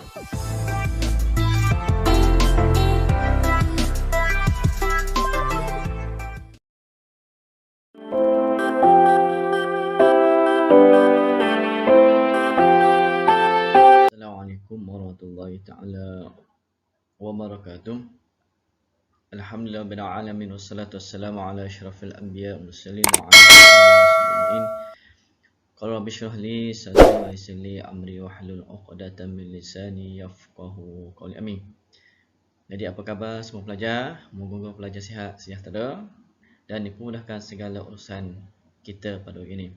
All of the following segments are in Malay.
Assalamualaikum warahmatullahi taala wabarakatuh. Alhamdulillah rabbil alamin wassalatu wassalamu ala asyrafil anbiya wal mursalin wa ala alihi wasahbihi. Qala rabbi shrah li sadri wa yassir li amri wahlul 'uqdatam min lisani yafqahu qawli. Amin. Jadi apa khabar semua pelajar? Moga-moga pelajar sihat, sejahtera dan dipermudahkan segala urusan kita pada hari ini.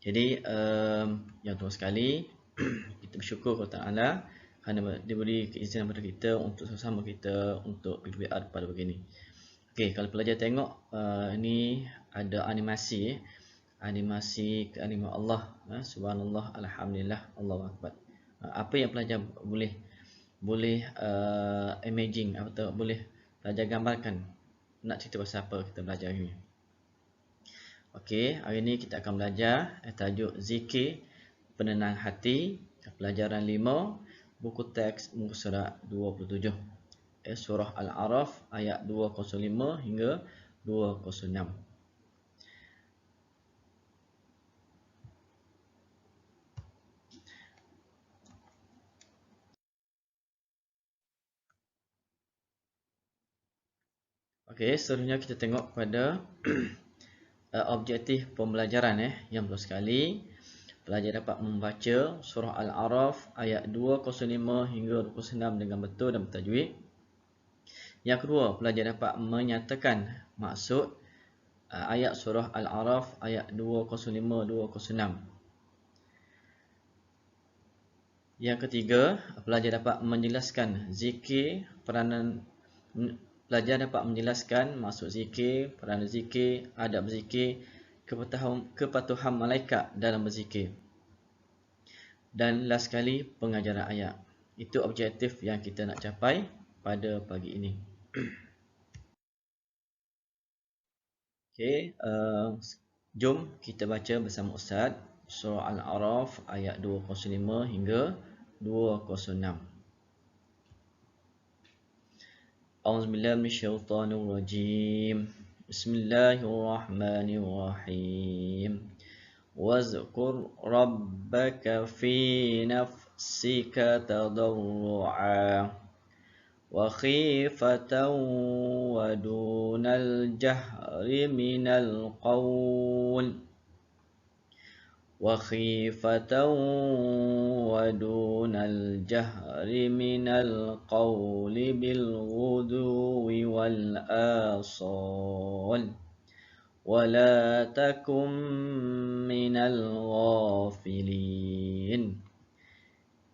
Jadi yang terus sekali kita bersyukur kepada Allah kerana diberi keizinan kepada kita untuk sama-sama kita untuk PPR pada begini. Okey, kalau pelajar tengok ini ada animasi keaniman Allah, subhanallah, alhamdulillah, Allahu akbar. Apa yang pelajar boleh imagine atau boleh pelajar gambarkan? Nak cerita pasal apa kita belajar ini? Okey, hari ini kita akan belajar tajuk zikir penenang hati, pelajaran 5, buku teks muka surat 27. Surah Al-A'raf ayat 205 hingga 206. Okey, seterusnya kita tengok pada objektif pembelajaran yang perlu sekali. Pelajar dapat membaca surah Al-A'raf ayat 205 hingga 206 dengan betul dan bertajwid. Yang kedua, pelajar dapat menyatakan maksud ayat surah Al-A'raf ayat 205-206. Yang ketiga, pelajar dapat menjelaskan zikir, pelajar dapat menjelaskan maksud zikir, peranan zikir, adab zikir, kepatuhan malaikat dalam berzikir. Dan last sekali, pengajaran ayat. Itu objektif yang kita nak capai pada pagi ini. Okey, jom kita baca bersama Ustaz surah Al-A'raf ayat 205 hingga 206. A'udzubillahi minasyaitonir rajim. Bismillahirrahmanirrahim. Wazkur rabbaka fi nafsika tadarru'a wa khifatan wa dunal jahri minal qawl bil ghudwi wal asal ولا تكن من الغافلين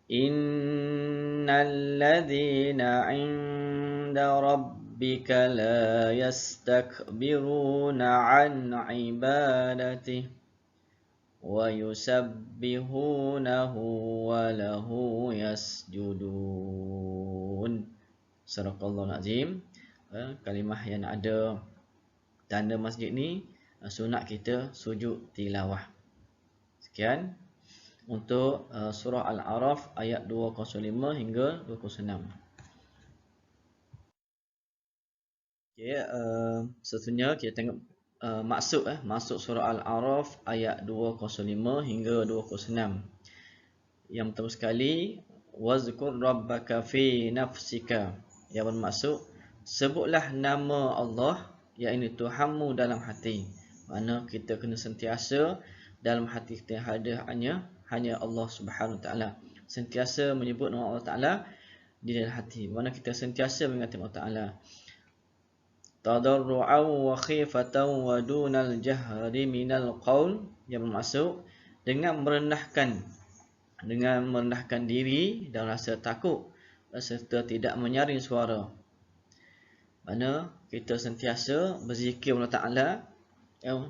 إن الذين عند ربك لا يستكبرون عن عبادته ويسبحونه وله يسجدون. Sadaqallahul azim. Kalimah yang ada tanda masjid ni sunat kita sujud tilawah. Sekian untuk surah Al-A'raf ayat 205 hingga 206. Okey, seterusnya kita tengok maksud surah Al-A'raf ayat 205 hingga 206. Yang pertama sekali, wazkur rabbaka fi nafsika, yang bermaksud sebutlah nama Allah, iaitu Tuhanmu dalam hati. Mana kita kena sentiasa dalam hati kita ada hanya Allah Subhanahu Wa Taala. Sentiasa menyebut nama Allah Taala di dalam hati. Mana kita sentiasa mengingat Allah Taala. Tadarru'an wa khifatan wa dunal jahri minal qaul, yang bermaksud dengan merendahkan diri dan rasa takut serta tidak menyaring suara. Mana kita sentiasa berzikir Allah Ta'ala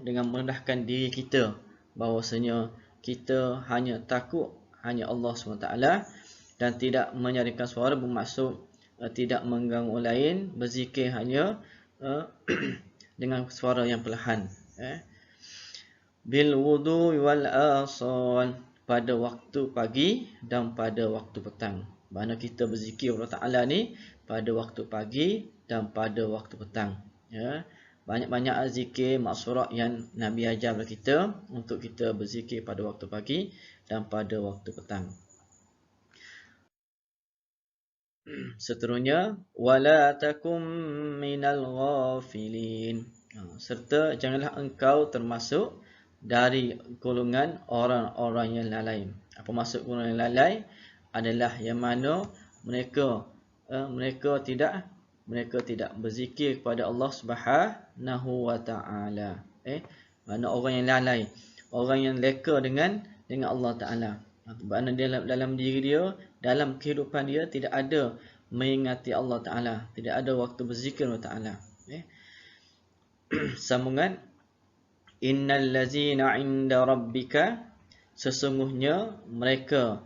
dengan merendahkan diri kita, bahawasanya kita hanya takut hanya Allah SWT dan tidak menyaringkan suara, bermaksud tidak mengganggu lain, berzikir hanya dengan suara yang perlahan. Bil wudu wal asal, pada waktu pagi dan pada waktu petang. Mana kita berzikir Allah Ta'ala ni pada waktu pagi dan pada waktu petang. Ya. Banyak-banyak zikir maksurat yang Nabi ajar kepada kita untuk kita berzikir pada waktu pagi dan pada waktu petang. Seterusnya, wala takum minal ghafilin. Serta janganlah engkau termasuk dari golongan orang-orang yang lalai. Apa maksud golongan yang lalai? Adalah yang mana mereka tidak berzikir kepada Allah Subhanahu wa taala. Mana orang yang lalai, orang yang leka dengan Allah Taala. Kerana dalam diri dia, dalam kehidupan dia tidak ada mengingati Allah Taala, tidak ada waktu berzikir Allah Taala. Sambungan, innal ladzina 'inda rabbika, sesungguhnya mereka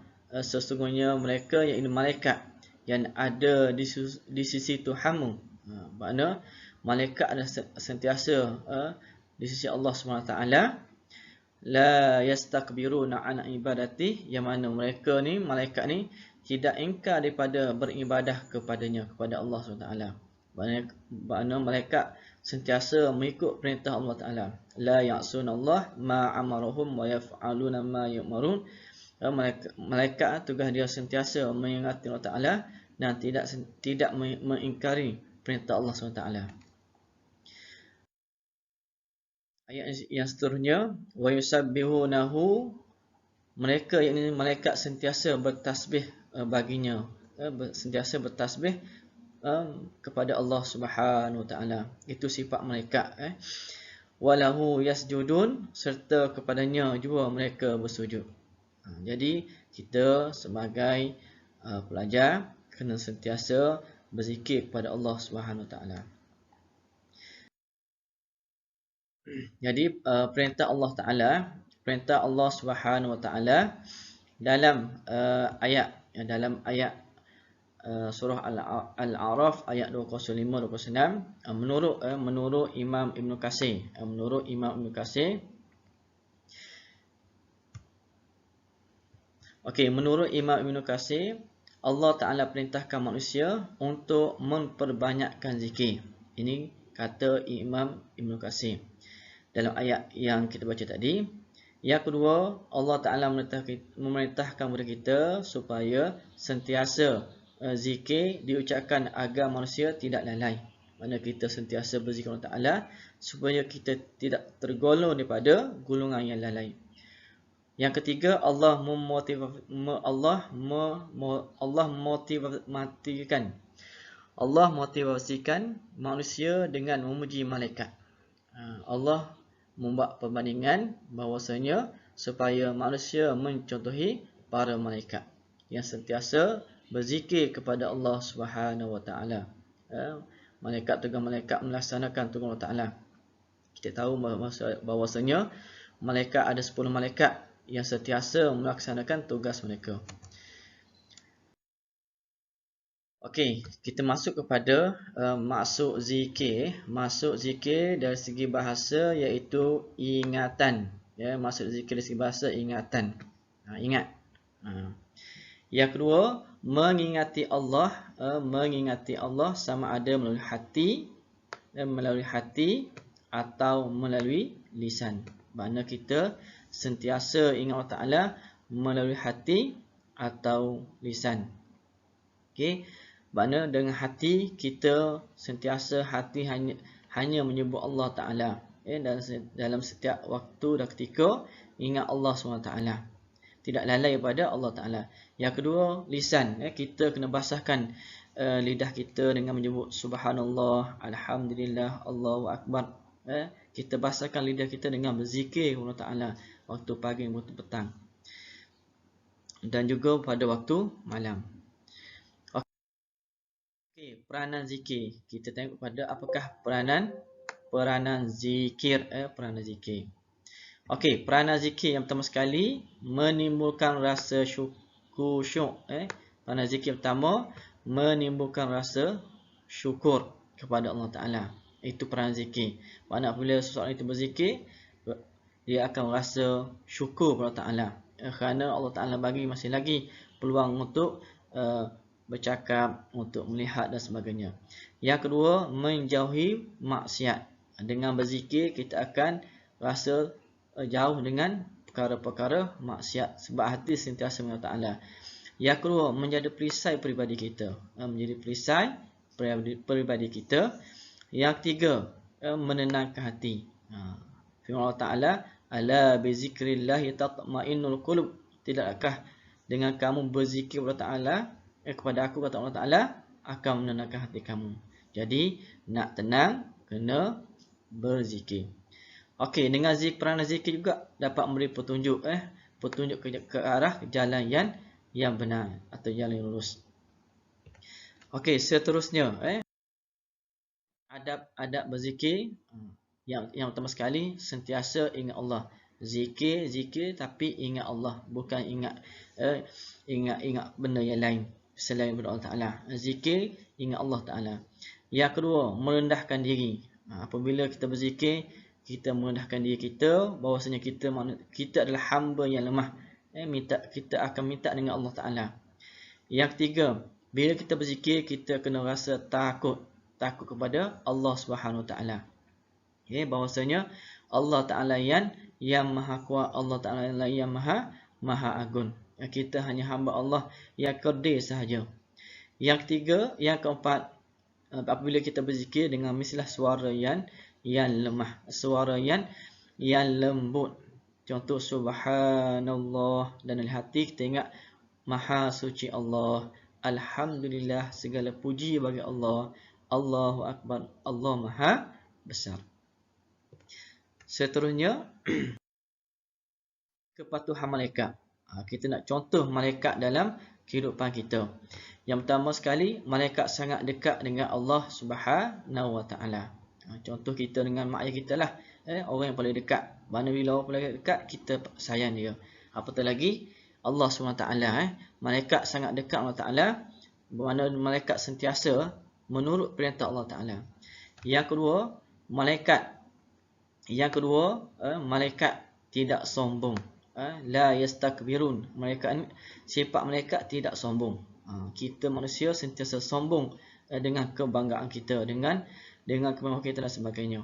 iaitu malaikat yang ada di sisi Tuhanmu. Makna malaikat adalah sentiasa di sisi Allah SWT. La yastakbiruna an ibadati, yang mana malaikat ni tidak ingkar daripada beribadah kepada Allah SWT. Makna malaikat sentiasa mengikut perintah Allah Taala. La ya'sunallah ma amarahum wa yaf'aluna ma yu'marun. Malaikat tugas dia sentiasa mengingati Allah Taala dan tidak mengingkari perintah Allah SWT. Ayat yang seterusnya, wa yusabbihunahu, mereka yakni malaikat sentiasa bertasbih baginya, sentiasa bertasbih kepada Allah Subhanahu wa taala. Itu sifat malaikat. Walahu yasjudun, serta kepadanya juga mereka bersujud. Jadi kita sebagai pelajar kena sentiasa berzikir kepada Allah Subhanahu wa taala. Jadi perintah Allah Subhanahu wa taala dalam ayat surah Al-A'raf ayat 205-206 menurut Imam Ibn Katsir. Menurut Imam Ibn Katsir, Allah Taala perintahkan manusia untuk memperbanyakkan zikir. Ini kata Imam Ibn Katsir dalam ayat yang kita baca tadi. Yang kedua, Allah Ta'ala memerintahkan kepada kita supaya sentiasa zikir diucapkan agar manusia tidak lalai. Maksudnya kita sentiasa berzikir Allah Ta'ala supaya kita tidak tergolong daripada golongan yang lalai. Yang ketiga, Allah motivasikan manusia dengan memuji malaikat. Allah membuat perbandingan bahawasanya supaya manusia mencontohi para malaikat yang sentiasa berzikir kepada Allah Subhanahu wa taala. Malaikat melaksanakan tugas Allah Taala. Kita tahu bahawasanya malaikat ada 10 malaikat yang sentiasa melaksanakan tugas mereka. Okey, kita masuk kepada maksud zikir. Maksud zikir dari segi bahasa iaitu ingatan. Ya, maksud zikir dari segi bahasa ingatan. Ingat. Yang kedua, mengingati Allah sama ada melalui hati atau melalui lisan. Makna kita sentiasa ingat Allah Taala melalui hati atau lisan. Okey. Makna dengan hati kita sentiasa hanya menyebut Allah Ta'ala. Dalam setiap waktu dan ketika ingat Allah SWT. Tidak lalai pada Allah Ta'ala. Yang kedua, lisan. Kita kena basahkan lidah kita dengan menyebut Subhanallah, Alhamdulillah, Allahu Akbar. Kita basahkan lidah kita dengan berzikir Allah Ta'ala waktu pagi, waktu petang. Dan juga pada waktu malam. Okey, peranan zikir. Kita tengok pada apakah peranan zikir. Okey, peranan zikir yang pertama sekali menimbulkan rasa khusyuk. Peranan zikir pertama menimbulkan rasa syukur kepada Allah Taala. Itu peranan zikir. Maknanya apabila seseorang itu berzikir, dia akan rasa syukur kepada Allah Taala. kerana Allah Ta'ala bagi masih lagi peluang untuk bercakap, untuk melihat dan sebagainya. Yang kedua, menjauhi maksiat. Dengan berzikir kita akan rasa jauh dengan perkara-perkara maksiat sebab hati sentiasa mengingat Ta'ala. Yang kedua, menjadi perisai peribadi kita. Menjadi perisai peribadi kita. Yang ketiga, menenangkan hati. Firman Allah Ta'ala, ala bizikrillahi tatma'innul qulub. Tidakkah dengan kamu berzikir kepada Ta'ala, kepada aku, kata Allah Ta'ala, akan menenangkan hati kamu. Jadi, nak tenang, kena berzikir. Okey, dengan peranan zikir juga dapat memberi petunjuk ke arah jalan yang benar atau jalan yang lurus. Okey, seterusnya adab berzikir. Yang pertama sekali, sentiasa ingat Allah. Zikir tapi ingat Allah, bukan ingat benda yang lain selain Allah Ta'ala. Zikir, ingat Allah Ta'ala. Yang kedua, merendahkan diri. Apabila kita berzikir, kita merendahkan diri kita, bahawasanya kita adalah hamba yang lemah. Kita akan minta dengan Allah Ta'ala. Yang ketiga, bila kita berzikir, kita kena rasa takut kepada Allah Subhanahu Wa Ta'ala. Bahawasanya Allah Ta'ala yang maha kuat, Allah Ta'ala yang maha agung. Kita hanya hamba Allah yang kerdil sahaja. Yang ketiga, yang keempat, apabila kita berzikir dengan mislah suara yang lemah, suara yang lembut. Contoh subhanallah, dan dalam hati kita ingat maha suci Allah, alhamdulillah, segala puji bagi Allah, Allahu akbar, Allah maha besar. Seterusnya, kepatuhan malaikat. Kita nak contoh malaikat dalam kehidupan kita. Yang pertama sekali, malaikat sangat dekat dengan Allah Subhanahu Wa Ta'ala. Contoh kita dengan mak ayah kita lah. Orang yang paling dekat. Mana bila orang paling dekat, kita sayang dia. Apatah lagi, Allah SWT. Malaikat sangat dekat Allah Ta'ala. Mana malaikat sentiasa menurut perintah Allah Ta'ala. Yang kedua, malaikat tidak sombong. La yastakbirun. Sifat malaikat tidak sombong. Kita manusia sentiasa sombong dengan kebanggaan kita, dengan kemewahan kita dan sebagainya.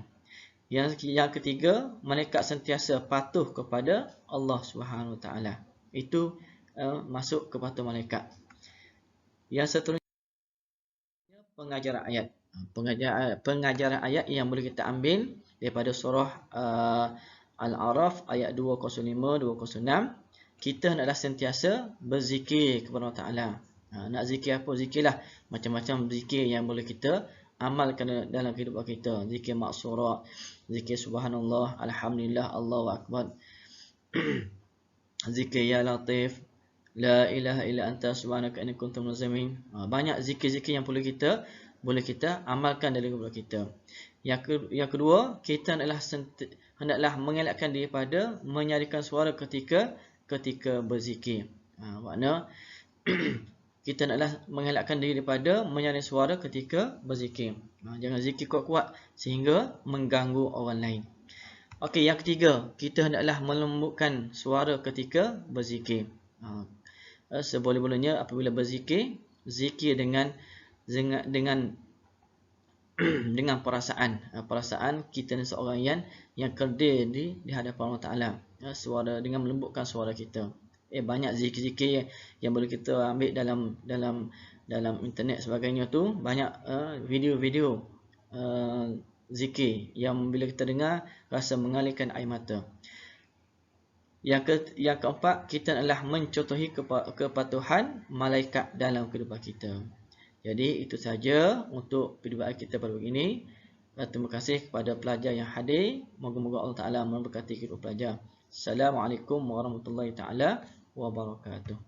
Yang ketiga, malaikat sentiasa patuh kepada Allah Subhanahu Wa Ta'ala. Itu masuk kepatuhan malaikat. Yang seterusnya, pengajaran ayat. Pengajaran ayat yang boleh kita ambil daripada surah Al-A'raf ayat 205-206. Kita hendaklah sentiasa berzikir kepada Allah Ta'ala. Nak zikir apa? Zikirlah macam-macam zikir yang boleh kita amalkan dalam kehidupan kita. Zikir maksurat, zikir subhanallah, alhamdulillah, Allahu akbar. Zikir ya latif, la ilaha illa anta subhanaka inni kuntu minaz zalimin. Banyak zikir-zikir yang boleh kita amalkan dalam kehidupan kita. Yang kedua, kita hendaklah mengelakkan daripada menyarikan suara ketika berzikir. Makna kita hendaklah mengelakkan diri daripada menyaring suara ketika berzikir. Jangan zikir kuat-kuat sehingga mengganggu orang lain. Okey, yang ketiga, kita hendaklah melembutkan suara ketika berzikir. Seboleh-bolehnya apabila berzikir, zikir dengan perasaan kita ni seorang yang kerdil di hadapan Allah Ta'ala. Suara dengan melembutkan suara kita. Banyak zikir-zikir yang boleh kita ambil dalam internet sebagainya tu. Banyak video-video zikir yang bila kita dengar rasa mengalirkan air mata. Yang keempat, kita adalah mencontohi kepatuhan malaikat dalam kehidupan kita. Jadi itu saja untuk peribahasa kita pada hari ini. Terima kasih kepada pelajar yang hadir. Moga-moga Allah Ta'ala memberkati kehidupan pelajar. Assalamualaikum warahmatullahi ta'ala wabarakatuh.